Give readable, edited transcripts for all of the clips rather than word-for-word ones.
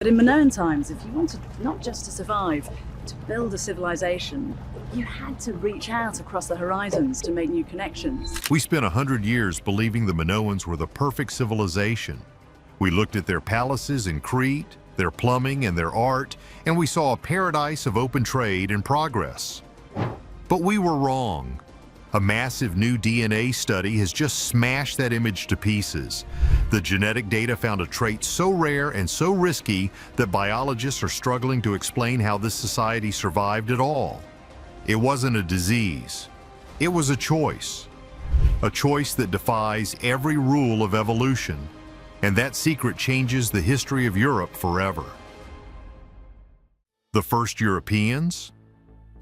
But in Minoan times, if you wanted not just to survive, to build a civilization, you had to reach out across the horizons to make new connections. We spent 100 years believing the Minoans were the perfect civilization. We looked at their palaces in Crete, their plumbing and their art, and we saw a paradise of open trade and progress. But we were wrong. A massive new DNA study has just smashed that image to pieces. The genetic data found a trait so rare and so risky that biologists are struggling to explain how this society survived at all. It wasn't a disease. It was a choice that defies every rule of evolution. And that secret changes the history of Europe forever. The first Europeans?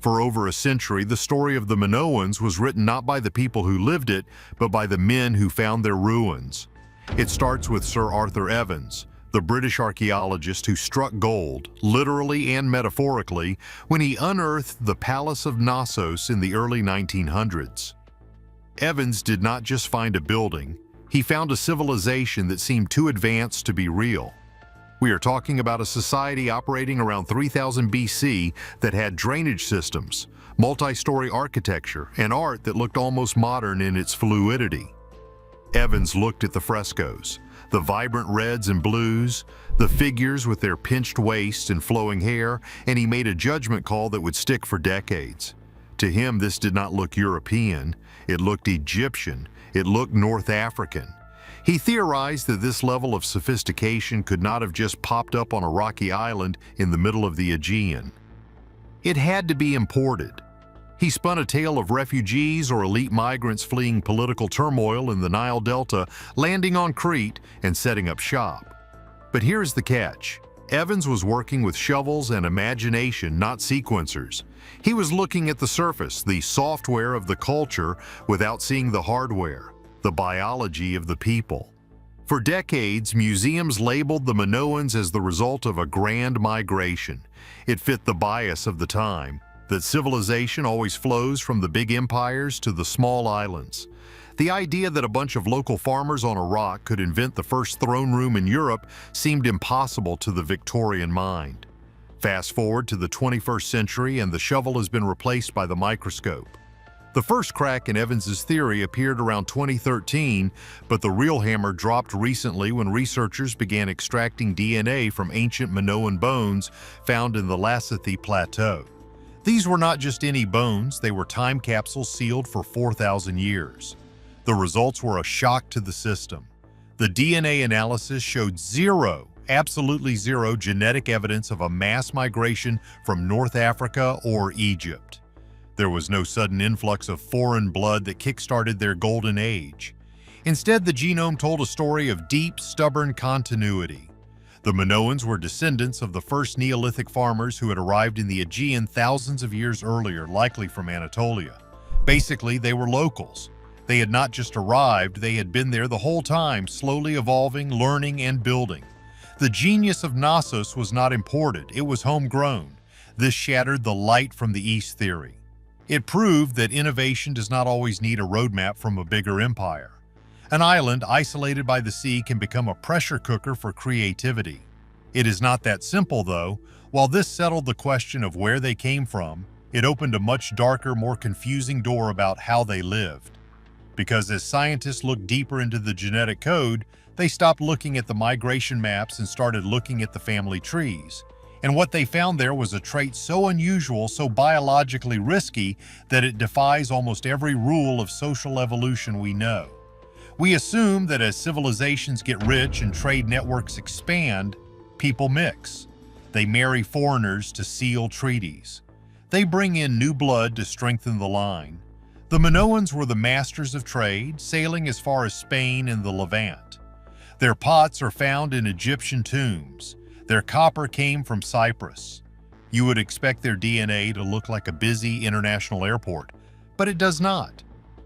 For over a century, the story of the Minoans was written not by the people who lived it, but by the men who found their ruins. It starts with Sir Arthur Evans, the British archaeologist who struck gold, literally and metaphorically, when he unearthed the Palace of Knossos in the early 1900s. Evans did not just find a building, he found a civilization that seemed too advanced to be real. We are talking about a society operating around 3000 BC that had drainage systems, multi-story architecture, and art that looked almost modern in its fluidity. Evans looked at the frescoes, the vibrant reds and blues, the figures with their pinched waists and flowing hair, and he made a judgment call that would stick for decades. To him, this did not look European, it looked Egyptian, it looked North African. He theorized that this level of sophistication could not have just popped up on a rocky island in the middle of the Aegean. It had to be imported. He spun a tale of refugees or elite migrants fleeing political turmoil in the Nile Delta, landing on Crete and setting up shop. But here's the catch. Evans was working with shovels and imagination, not sequencers. He was looking at the surface, the software of the culture, without seeing the hardware, the biology of the people. For decades, museums labeled the Minoans as the result of a grand migration. It fit the bias of the time, that civilization always flows from the big empires to the small islands. The idea that a bunch of local farmers on a rock could invent the first throne room in Europe seemed impossible to the Victorian mind. Fast forward to the 21st century and the shovel has been replaced by the microscope. The first crack in Evans's theory appeared around 2013, but the real hammer dropped recently when researchers began extracting DNA from ancient Minoan bones found in the Lassithi Plateau. These were not just any bones, they were time capsules sealed for 4,000 years. The results were a shock to the system. The DNA analysis showed absolutely zero genetic evidence of a mass migration from North Africa or Egypt. There was no sudden influx of foreign blood that kick-started their golden age. Instead, the genome told a story of deep, stubborn continuity. The Minoans were descendants of the first Neolithic farmers who had arrived in the Aegean thousands of years earlier, likely from Anatolia. Basically, they were locals. They had not just arrived, they had been there the whole time, slowly evolving, learning, and building. The genius of Knossos was not imported, it was homegrown. This shattered the light from the East theory. It proved that innovation does not always need a roadmap from a bigger empire. An island isolated by the sea can become a pressure cooker for creativity. It is not that simple, though. While this settled the question of where they came from, it opened a much darker, more confusing door about how they lived. Because as scientists looked deeper into the genetic code, they stopped looking at the migration maps and started looking at the family trees. And what they found there was a trait so unusual, so biologically risky, that it defies almost every rule of social evolution we know. We assume that as civilizations get rich and trade networks expand, people mix. They marry foreigners to seal treaties. They bring in new blood to strengthen the line. The Minoans were the masters of trade, sailing as far as Spain and the Levant. Their pots are found in Egyptian tombs. Their copper came from Cyprus. You would expect their DNA to look like a busy international airport, but it does not.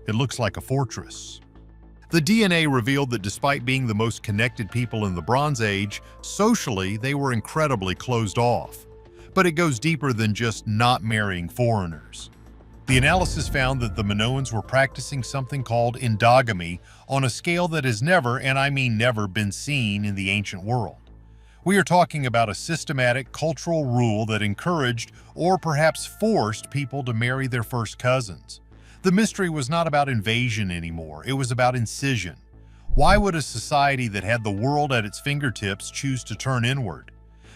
It looks like a fortress. The DNA revealed that despite being the most connected people in the Bronze Age, socially they were incredibly closed off. But it goes deeper than just not marrying foreigners. The analysis found that the Minoans were practicing something called endogamy on a scale that has never, and I mean never, been seen in the ancient world. We are talking about a systematic cultural rule that encouraged or perhaps forced people to marry their first cousins. The mystery was not about invasion anymore, it was about incision. Why would a society that had the world at its fingertips choose to turn inward?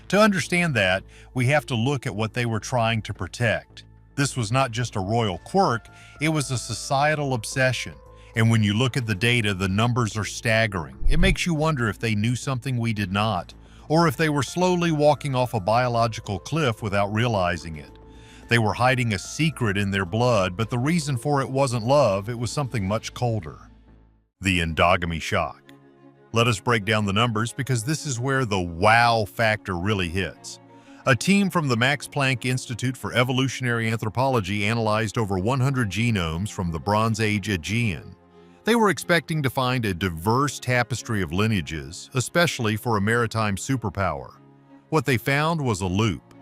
To understand that, we have to look at what they were trying to protect. This was not just a royal quirk, it was a societal obsession. And when you look at the data, the numbers are staggering. It makes you wonder if they knew something we did not, or if they were slowly walking off a biological cliff without realizing it. They were hiding a secret in their blood, but the reason for it wasn't love, it was something much colder. The endogamy shock. Let us break down the numbers because this is where the wow factor really hits. A team from the Max Planck Institute for Evolutionary Anthropology analyzed over 100 genomes from the Bronze Age Aegean. They were expecting to find a diverse tapestry of lineages, especially for a maritime superpower. What they found was a loop.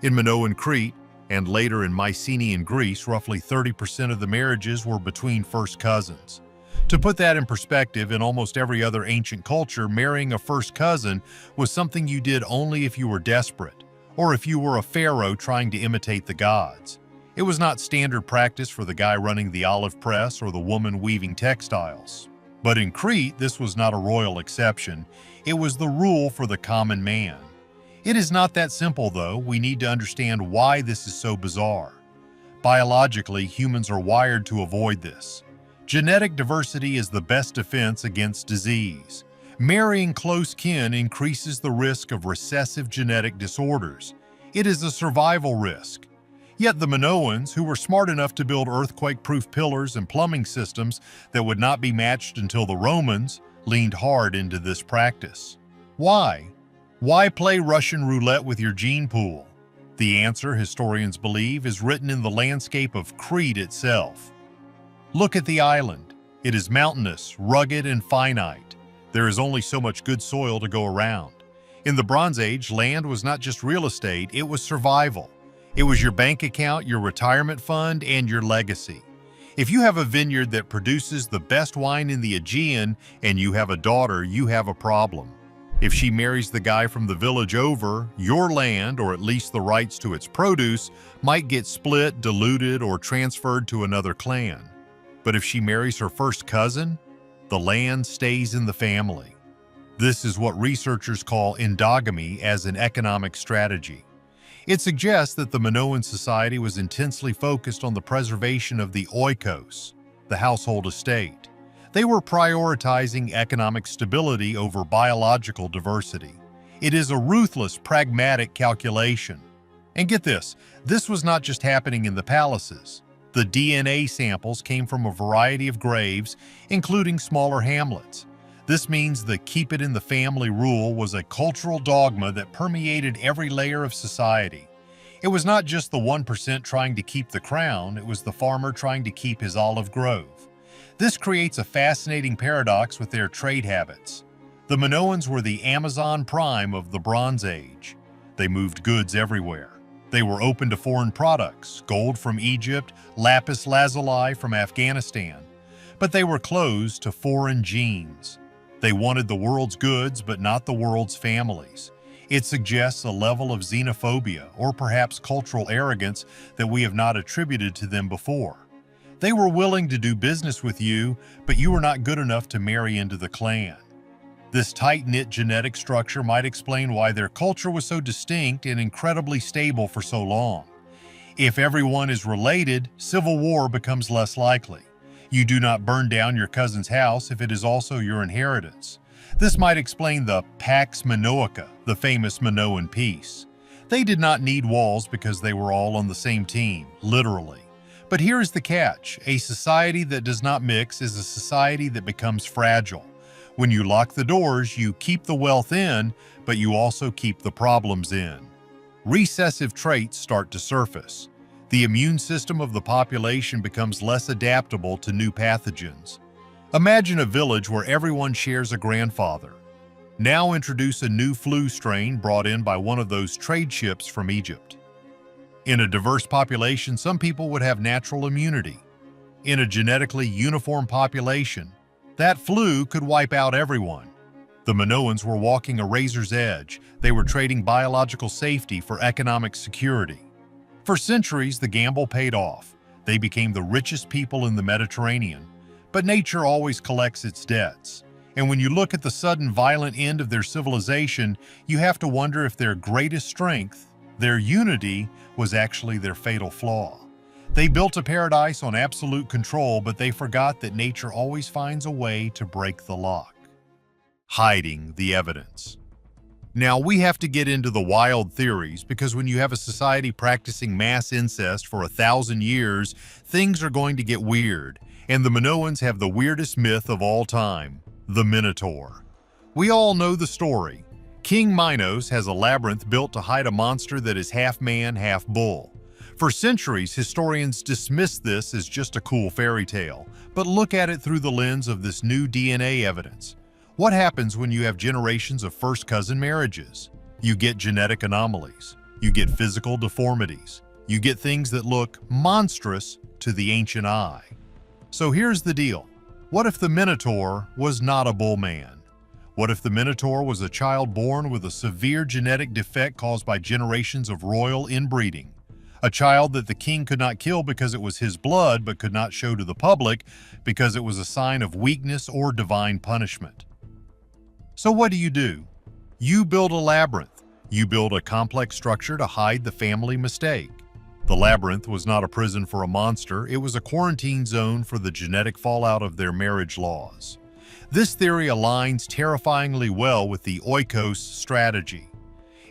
In Minoan Crete, and later in Mycenaean Greece, roughly 30% of the marriages were between first cousins. To put that in perspective, in almost every other ancient culture, marrying a first cousin was something you did only if you were desperate, or if you were a pharaoh trying to imitate the gods. It was not standard practice for the guy running the olive press or the woman weaving textiles. But in Crete, this was not a royal exception. It was the rule for the common man. It is not that simple, though. We need to understand why this is so bizarre. Biologically, humans are wired to avoid this. Genetic diversity is the best defense against disease. Marrying close kin increases the risk of recessive genetic disorders. It is a survival risk. Yet the Minoans, who were smart enough to build earthquake-proof pillars and plumbing systems that would not be matched until the Romans, leaned hard into this practice. Why? Why play Russian roulette with your gene pool? The answer, historians believe, is written in the landscape of Crete itself. Look at the island. It is mountainous, rugged, and finite. There is only so much good soil to go around. In the Bronze Age, land was not just real estate, it was survival. It was your bank account, your retirement fund, and your legacy. If you have a vineyard that produces the best wine in the Aegean and you have a daughter, you have a problem. If she marries the guy from the village over, your land, or at least the rights to its produce, might get split, diluted, or transferred to another clan. But if she marries her first cousin, the land stays in the family. This is what researchers call endogamy as an economic strategy. It suggests that the Minoan society was intensely focused on the preservation of the oikos, the household estate. They were prioritizing economic stability over biological diversity. It is a ruthless, pragmatic calculation. And get this was not just happening in the palaces. The DNA samples came from a variety of graves, including smaller hamlets. This means the keep it in the family rule was a cultural dogma that permeated every layer of society. It was not just the 1% trying to keep the crown, it was the farmer trying to keep his olive grove. This creates a fascinating paradox with their trade habits. The Minoans were the Amazon prime of the Bronze Age. They moved goods everywhere. They were open to foreign products, gold from Egypt, lapis lazuli from Afghanistan. But they were closed to foreign genes. They wanted the world's goods, but not the world's families. It suggests a level of xenophobia, or perhaps cultural arrogance, that we have not attributed to them before. They were willing to do business with you, but you were not good enough to marry into the clan. This tight-knit genetic structure might explain why their culture was so distinct and incredibly stable for so long. If everyone is related, civil war becomes less likely. You do not burn down your cousin's house if it is also your inheritance. This might explain the Pax Minoica, the famous Minoan peace. They did not need walls because they were all on the same team, literally. But here is the catch. A society that does not mix is a society that becomes fragile. When you lock the doors, you keep the wealth in, but you also keep the problems in. Recessive traits start to surface. The immune system of the population becomes less adaptable to new pathogens. Imagine a village where everyone shares a grandfather. Now introduce a new flu strain brought in by one of those trade ships from Egypt. In a diverse population, some people would have natural immunity. In a genetically uniform population, that flu could wipe out everyone. The Minoans were walking a razor's edge. They were trading biological safety for economic security. For centuries, the gamble paid off. They became the richest people in the Mediterranean. But nature always collects its debts. And when you look at the sudden violent end of their civilization, you have to wonder if their greatest strength, their unity, was actually their fatal flaw. They built a paradise on absolute control, but they forgot that nature always finds a way to break the lock. Hiding the evidence. Now, we have to get into the wild theories because when you have a society practicing mass incest for 1,000 years, things are going to get weird. And the Minoans have the weirdest myth of all time, the Minotaur. We all know the story. King Minos has a labyrinth built to hide a monster that is half man, half bull. For centuries, historians dismissed this as just a cool fairy tale, but look at it through the lens of this new DNA evidence. What happens when you have generations of first-cousin marriages? You get genetic anomalies. You get physical deformities. You get things that look monstrous to the ancient eye. So here's the deal. What if the Minotaur was not a bull man? What if the Minotaur was a child born with a severe genetic defect caused by generations of royal inbreeding? A child that the king could not kill because it was his blood but could not show to the public because it was a sign of weakness or divine punishment. So what do? You build a labyrinth. You build a complex structure to hide the family mistake. The labyrinth was not a prison for a monster, it was a quarantine zone for the genetic fallout of their marriage laws. This theory aligns terrifyingly well with the oikos strategy.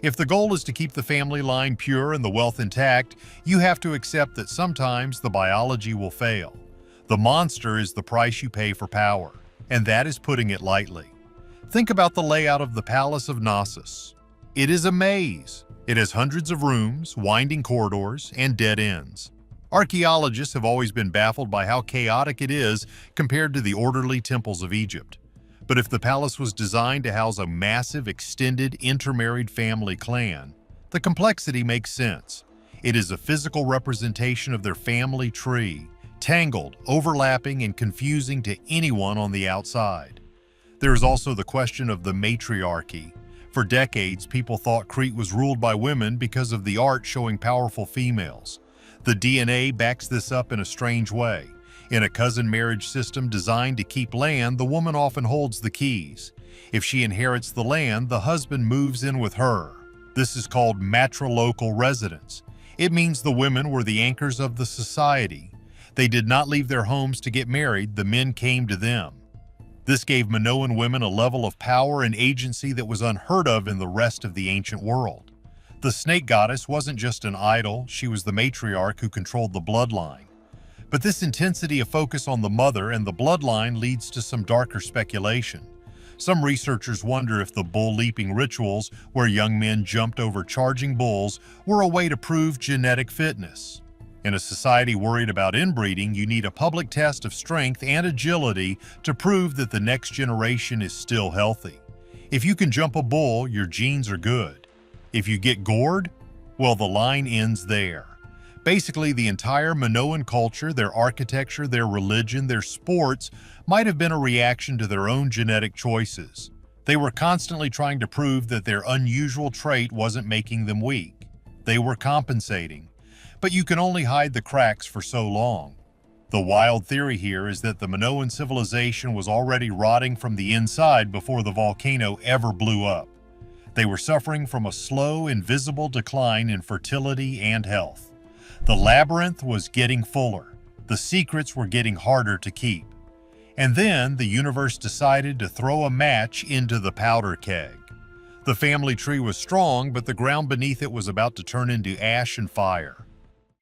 If the goal is to keep the family line pure and the wealth intact, you have to accept that sometimes the biology will fail. The monster is the price you pay for power, and that is putting it lightly. Think about the layout of the Palace of Knossos. It is a maze. It has hundreds of rooms, winding corridors, and dead ends. Archaeologists have always been baffled by how chaotic it is compared to the orderly temples of Egypt. But if the palace was designed to house a massive, extended, intermarried family clan, the complexity makes sense. It is a physical representation of their family tree, tangled, overlapping, and confusing to anyone on the outside. There is also the question of the matriarchy. For decades, people thought Crete was ruled by women because of the art showing powerful females. The DNA backs this up in a strange way. In a cousin marriage system designed to keep land, the woman often holds the keys. If she inherits the land, the husband moves in with her. This is called matrilocal residence. It means the women were the anchors of the society. They did not leave their homes to get married, the men came to them. This gave Minoan women a level of power and agency that was unheard of in the rest of the ancient world. The snake goddess wasn't just an idol, she was the matriarch who controlled the bloodline. But this intensity of focus on the mother and the bloodline leads to some darker speculation. Some researchers wonder if the bull-leaping rituals, where young men jumped over charging bulls, were a way to prove genetic fitness. In a society worried about inbreeding, you need a public test of strength and agility to prove that the next generation is still healthy. If you can jump a bull, your genes are good. If you get gored, well, the line ends there. Basically, the entire Minoan culture, their architecture, their religion, their sports, might have been a reaction to their own genetic choices. They were constantly trying to prove that their unusual trait wasn't making them weak. They were compensating. But you can only hide the cracks for so long. The wild theory here is that the Minoan civilization was already rotting from the inside before the volcano ever blew up. They were suffering from a slow, invisible decline in fertility and health. The labyrinth was getting fuller. The secrets were getting harder to keep. And then the universe decided to throw a match into the powder keg. The family tree was strong, but the ground beneath it was about to turn into ash and fire.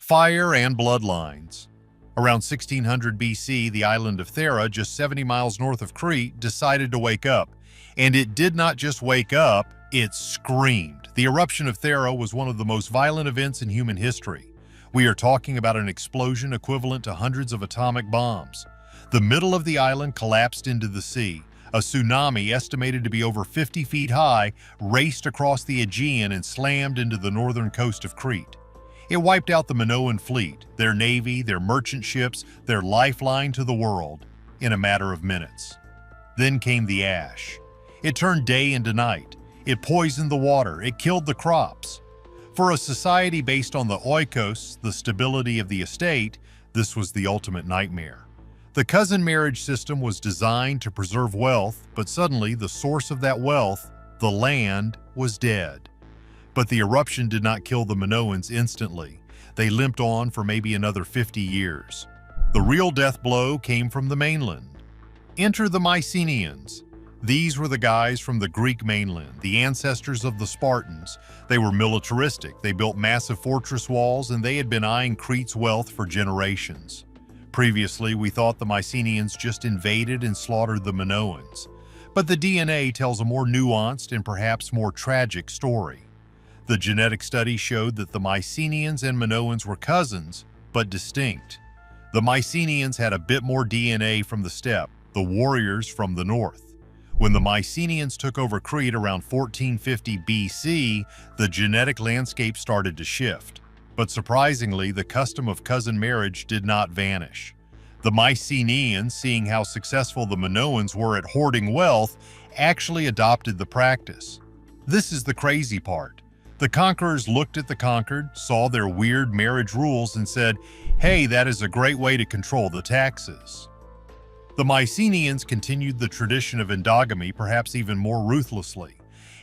Fire and bloodlines. Around 1600 BC, the island of Thera, just 70 miles north of Crete, decided to wake up. And it did not just wake up, it screamed. The eruption of Thera was one of the most violent events in human history. We are talking about an explosion equivalent to hundreds of atomic bombs. The middle of the island collapsed into the sea. A tsunami, estimated to be over 50 feet high, raced across the Aegean and slammed into the northern coast of Crete. It wiped out the Minoan fleet, their navy, their merchant ships, their lifeline to the world, in a matter of minutes. Then came the ash. It turned day into night. It poisoned the water. It killed the crops. For a society based on the oikos, the stability of the estate, this was the ultimate nightmare. The cousin marriage system was designed to preserve wealth, but suddenly the source of that wealth, the land, was dead. But the eruption did not kill the Minoans instantly. They limped on for maybe another 50 years. The real death blow came from the mainland. Enter the Mycenaeans. These were the guys from the Greek mainland, the ancestors of the Spartans. They were militaristic, they built massive fortress walls, and they had been eyeing Crete's wealth for generations. Previously, we thought the Mycenaeans just invaded and slaughtered the Minoans. But the DNA tells a more nuanced and perhaps more tragic story. The genetic study showed that the Mycenaeans and Minoans were cousins, but distinct. The Mycenaeans had a bit more DNA from the steppe, the warriors from the north. When the Mycenaeans took over Crete around 1450 BC, the genetic landscape started to shift. But surprisingly, the custom of cousin marriage did not vanish. The Mycenaeans, seeing how successful the Minoans were at hoarding wealth, actually adopted the practice. This is the crazy part. The conquerors looked at the conquered, saw their weird marriage rules, and said, "Hey, that is a great way to control the taxes." The Mycenaeans continued the tradition of endogamy, perhaps even more ruthlessly.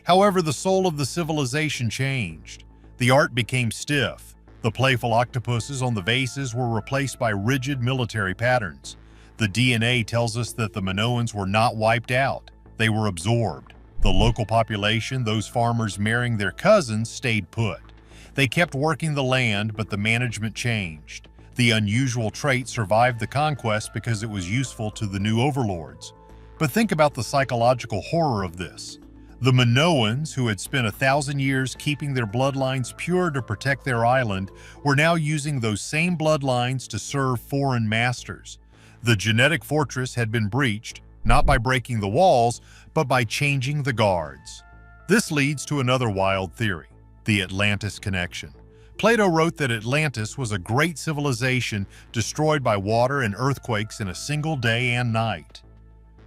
However, the soul of the civilization changed. The art became stiff. The playful octopuses on the vases were replaced by rigid military patterns. The DNA tells us that the Minoans were not wiped out. They were absorbed. The local population, those farmers marrying their cousins, stayed put. They kept working the land, but the management changed. The unusual trait survived the conquest because it was useful to the new overlords. But think about the psychological horror of this. The Minoans, who had spent 1,000 years keeping their bloodlines pure to protect their island, were now using those same bloodlines to serve foreign masters. The genetic fortress had been breached, not by breaking the walls, but by changing the guards. This leads to another wild theory, the Atlantis connection. Plato wrote that Atlantis was a great civilization destroyed by water and earthquakes in a single day and night.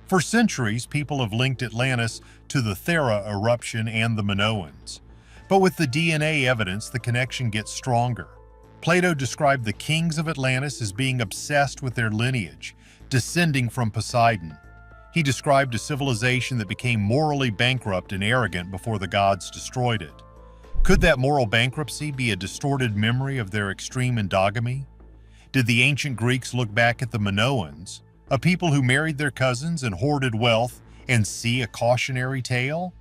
For centuries, people have linked Atlantis to the Thera eruption and the Minoans. But with the DNA evidence, the connection gets stronger. Plato described the kings of Atlantis as being obsessed with their lineage, descending from Poseidon. He described a civilization that became morally bankrupt and arrogant before the gods destroyed it. Could that moral bankruptcy be a distorted memory of their extreme endogamy? Did the ancient Greeks look back at the Minoans, a people who married their cousins and hoarded wealth, and see a cautionary tale?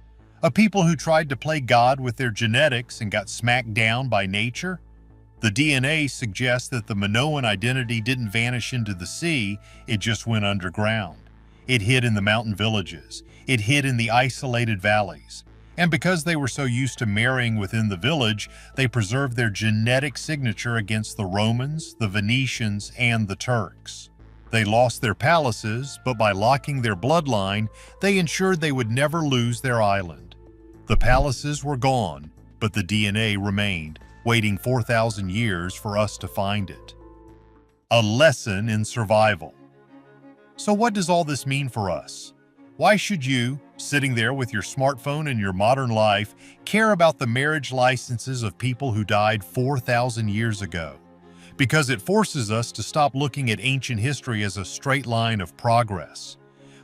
A people who tried to play God with their genetics and got smacked down by nature? The DNA suggests that the Minoan identity didn't vanish into the sea, it just went underground. It hid in the mountain villages. It hid in the isolated valleys. And because they were so used to marrying within the village, they preserved their genetic signature against the Romans, the Venetians, and the Turks. They lost their palaces, but by locking their bloodline, they ensured they would never lose their island. The palaces were gone, but the DNA remained, waiting 4,000 years for us to find it. A lesson in survival. So what does all this mean for us? Why should you, sitting there with your smartphone and your modern life, care about the marriage licenses of people who died 4,000 years ago? Because it forces us to stop looking at ancient history as a straight line of progress.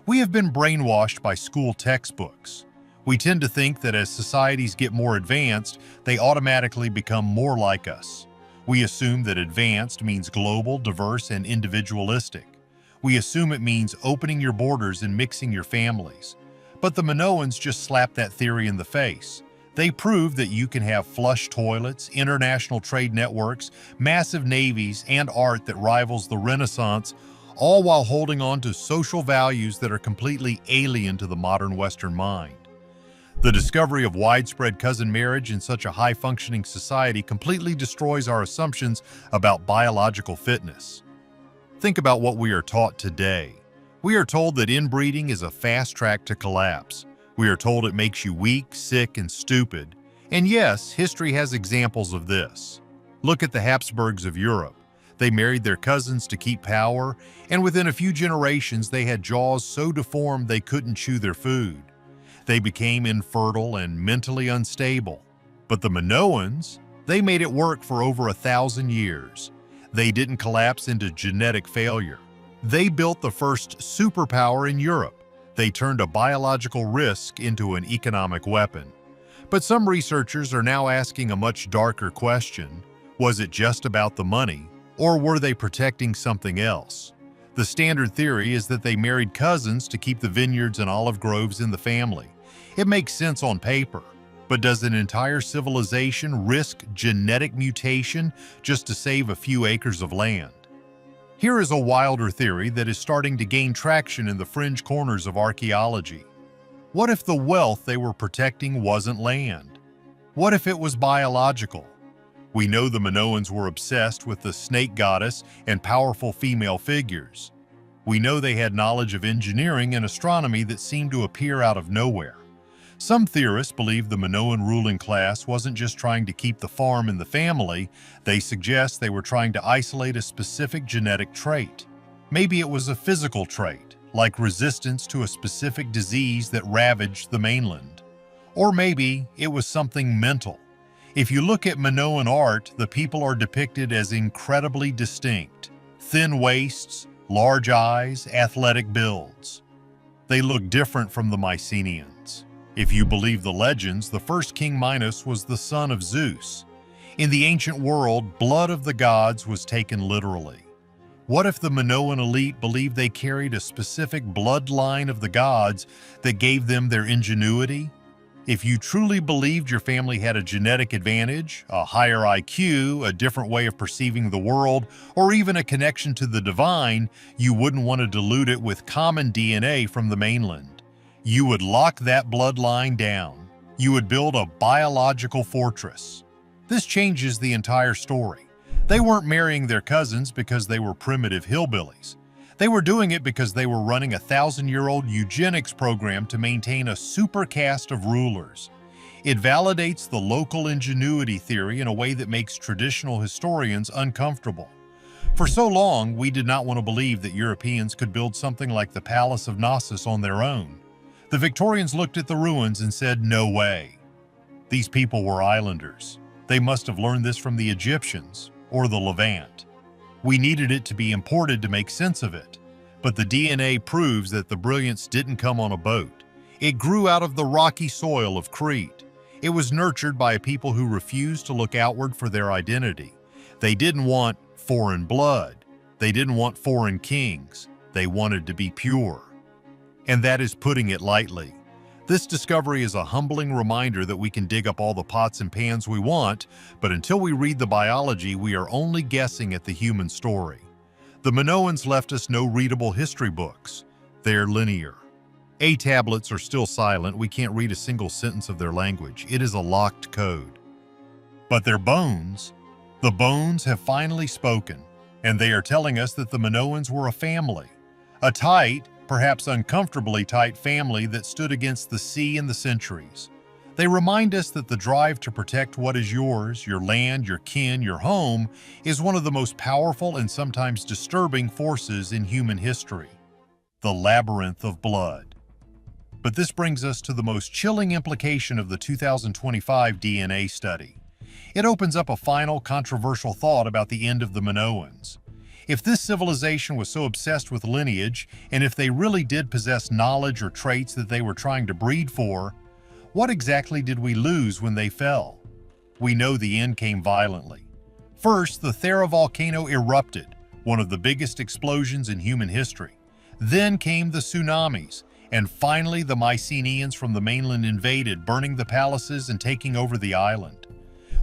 We have been brainwashed by school textbooks. We tend to think that as societies get more advanced, they automatically become more like us. We assume that advanced means global, diverse, and individualistic. We assume it means opening your borders and mixing your families. But the Minoans just slapped that theory in the face. They proved that you can have flush toilets, international trade networks, massive navies, and art that rivals the Renaissance, all while holding on to social values that are completely alien to the modern Western mind. The discovery of widespread cousin marriage in such a high-functioning society completely destroys our assumptions about biological fitness. Think about what we are taught today. We are told that inbreeding is a fast track to collapse. We are told it makes you weak, sick, and stupid. And yes, history has examples of this. Look at the Habsburgs of Europe. They married their cousins to keep power, and within a few generations they had jaws so deformed they couldn't chew their food. They became infertile and mentally unstable. But the Minoans, they made it work for over 1,000 years. They didn't collapse into genetic failure. They built the first superpower in Europe. They turned a biological risk into an economic weapon. But some researchers are now asking a much darker question. Was it just about the money, or were they protecting something else? The standard theory is that they married cousins to keep the vineyards and olive groves in the family. It makes sense on paper, but does an entire civilization risk genetic mutation just to save a few acres of land? Here is a wilder theory that is starting to gain traction in the fringe corners of archaeology. What if the wealth they were protecting wasn't land? What if it was biological? We know the Minoans were obsessed with the snake goddess and powerful female figures. We know they had knowledge of engineering and astronomy that seemed to appear out of nowhere. Some theorists believe the Minoan ruling class wasn't just trying to keep the farm in the family. They suggest they were trying to isolate a specific genetic trait. Maybe it was a physical trait, like resistance to a specific disease that ravaged the mainland. Or maybe it was something mental. If you look at Minoan art, the people are depicted as incredibly distinct. Thin waists, large eyes, athletic builds. They look different from the Mycenaeans. If you believe the legends, the first king Minos was the son of Zeus. In the ancient world, blood of the gods was taken literally. What if the Minoan elite believed they carried a specific bloodline of the gods that gave them their ingenuity? If you truly believed your family had a genetic advantage, a higher IQ, a different way of perceiving the world, or even a connection to the divine, you wouldn't want to dilute it with common DNA from the mainland. You would lock that bloodline down. You would build a biological fortress. This changes the entire story. They weren't marrying their cousins because they were primitive hillbillies. They were doing it because they were running a 1,000-year-old eugenics program to maintain a super caste of rulers. It validates the local ingenuity theory in a way that makes traditional historians uncomfortable. For so long, we did not want to believe that Europeans could build something like the Palace of Knossos on their own. The Victorians looked at the ruins and said, "No way." These people were islanders. They must have learned this from the Egyptians or the Levant. We needed it to be imported to make sense of it. But the DNA proves that the brilliance didn't come on a boat. It grew out of the rocky soil of Crete. It was nurtured by a people who refused to look outward for their identity. They didn't want foreign blood. They didn't want foreign kings. They wanted to be pure. And that is putting it lightly. This discovery is a humbling reminder that we can dig up all the pots and pans we want, but until we read the biology, we are only guessing at the human story. The Minoans left us no readable history books. They're linear. A tablets are still silent. We can't read a single sentence of their language. It is a locked code. But their bones, the bones have finally spoken, and they are telling us that the Minoans were a family, a tight, perhaps uncomfortably tight family that stood against the sea in the centuries. They remind us that the drive to protect what is yours, your land, your kin, your home, is one of the most powerful and sometimes disturbing forces in human history. The labyrinth of blood. But this brings us to the most chilling implication of the 2025 DNA study. It opens up a final controversial thought about the end of the Minoans. If this civilization was so obsessed with lineage, and if they really did possess knowledge or traits that they were trying to breed for, what exactly did we lose when they fell? We know the end came violently. First, the Thera volcano erupted, one of the biggest explosions in human history. Then came the tsunamis, and finally the Mycenaeans from the mainland invaded, burning the palaces and taking over the island.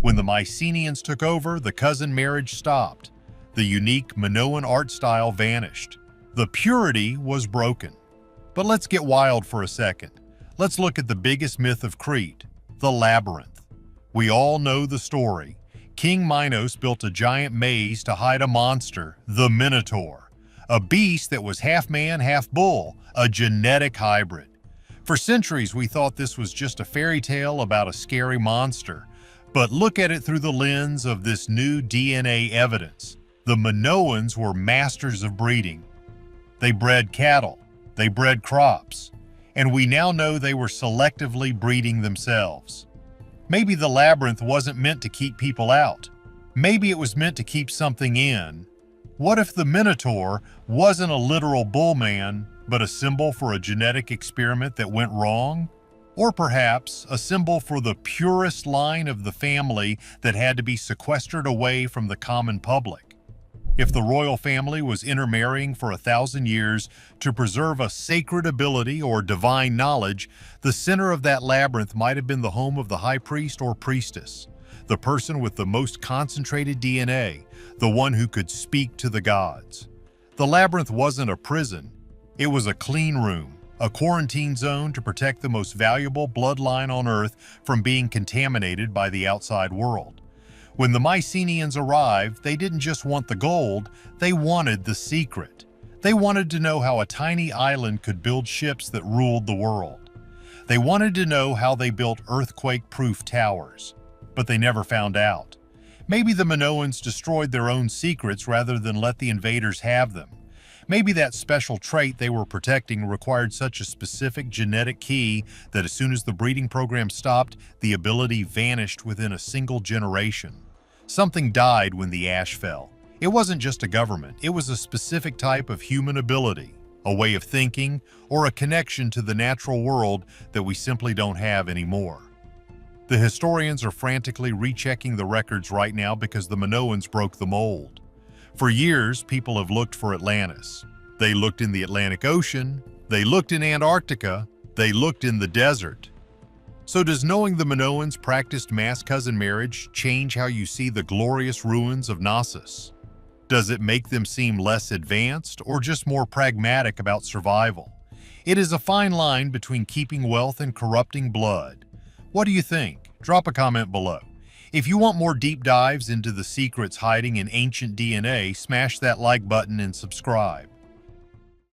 When the Mycenaeans took over, the cousin marriage stopped. The unique Minoan art style vanished. The purity was broken. But let's get wild for a second. Let's look at the biggest myth of Crete, the labyrinth. We all know the story. King Minos built a giant maze to hide a monster, the Minotaur, a beast that was half man, half bull, a genetic hybrid. For centuries, we thought this was just a fairy tale about a scary monster. But look at it through the lens of this new DNA evidence. The Minoans were masters of breeding. They bred cattle, they bred crops, and we now know they were selectively breeding themselves. Maybe the labyrinth wasn't meant to keep people out. Maybe it was meant to keep something in. What if the Minotaur wasn't a literal bullman, but a symbol for a genetic experiment that went wrong? Or perhaps a symbol for the purest line of the family that had to be sequestered away from the common public? If the royal family was intermarrying for 1,000 years to preserve a sacred ability or divine knowledge, the center of that labyrinth might have been the home of the high priest or priestess, the person with the most concentrated DNA, the one who could speak to the gods. The labyrinth wasn't a prison. It was a clean room, a quarantine zone to protect the most valuable bloodline on Earth from being contaminated by the outside world. When the Mycenaeans arrived, they didn't just want the gold, they wanted the secret. They wanted to know how a tiny island could build ships that ruled the world. They wanted to know how they built earthquake-proof towers, but they never found out. Maybe the Minoans destroyed their own secrets rather than let the invaders have them. Maybe that special trait they were protecting required such a specific genetic key that as soon as the breeding program stopped, the ability vanished within a single generation. Something died when the ash fell. It wasn't just a government, it was a specific type of human ability, a way of thinking, or a connection to the natural world that we simply don't have anymore. The historians are frantically rechecking the records right now because the Minoans broke the mold. For years, people have looked for Atlantis. They looked in the Atlantic Ocean, they looked in Antarctica, they looked in the desert. So does knowing the Minoans practiced mass cousin marriage change how you see the glorious ruins of Knossos? Does it make them seem less advanced or just more pragmatic about survival? It is a fine line between keeping wealth and corrupting blood. What do you think? Drop a comment below. If you want more deep dives into the secrets hiding in ancient DNA, smash that like button and subscribe.